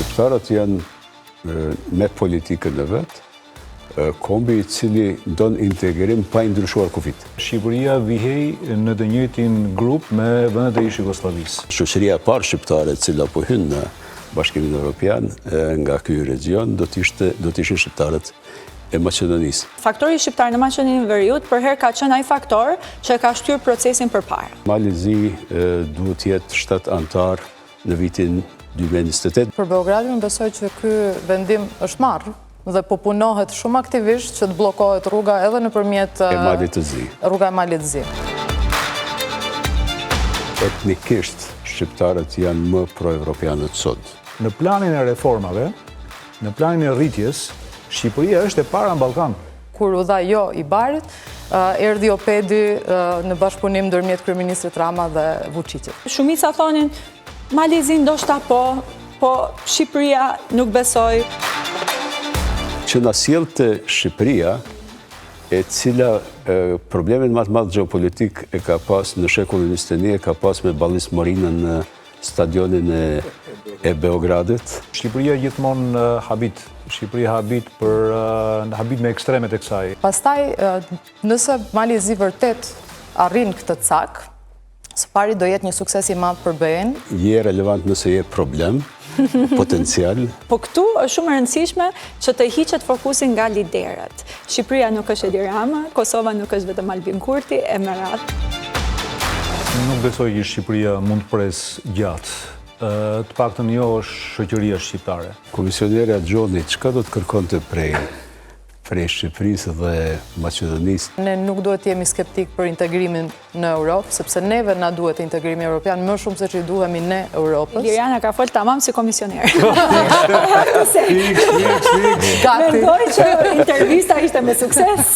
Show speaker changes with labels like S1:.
S1: Shqiptarët janë me politikën e vetë, kombi i cili don integrim pa i ndryshuar kufit.
S2: Shqipëria vihej në të njëjtin grup me vendet e ish Jugosllavisë.
S1: Shoqëria e parë shqiptare e cila po hyn në Bashkimin Evropian nga ky region do të ishin shqiptarët e Maqedonisë.
S3: Faktori shqiptar në Maqedoninë Veriut përherë ka qenë ai faktor që ka shtyr procesin përpara.
S1: Malizi duhet të jetë shtat antar në vitin 2028.
S4: Për Beogradin besoj që ky vendim është marrë dhe po punohet shumë aktivisht që të bllokohet rruga edhe nëpërmjet rruga e Malit të Zi.
S1: Etnikisht shqiptarët janë më pro-evropianët sot.
S2: Në planin e reformave, në planin e rritjes, Shqipëria është e para në Ballkan.
S4: Kur u dha jo i Barit, erdhi Opedi në bashkëpunim ndërmjet kryeministrit Rama dhe Vučićit.
S3: Shumica thonin Malizi ndoshta po Shqipëria nuk besoi.
S1: Që na sjellte Shqipëria, e cila problemin më të madh gjeopolitik e ka pas në shekullin 21, e ka pas me ballismorinën në stadionin e Beogradit.
S2: Shqipëria gjithmonë habit. Shqipëria habit me ekstremet e kësaj.
S4: Pastaj, nëse Malizi vërtet arrin këtë cak, së pari do jetë një sukses i madh për BE-n.
S1: Je relevant nëse je problem, potencial.
S3: Po këtu është shumë e rëndësishme që të hiqet fokusin nga liderët. Shqipëria nuk është Edi Rama, Kosova nuk është vetëm Albin Kurti, e me radhë.
S2: Nuk besoj që Shqipëria mund të pres gjatë. Të paktën jo është shoqëria shqiptare.
S1: Komisionerja Gjoni, çka do të kërkonte prej Shqipërisë dhe Maqedonisë?
S4: Ne nuk duhet të jemi skeptik për integrimin në Europë, sepse neve na duhet integrimi evropian më shumë se që i duhemi ne Europës.
S3: Liriana ka folë tamam si komisioner.
S2: Mendoj
S3: që intervista ishte me sukses.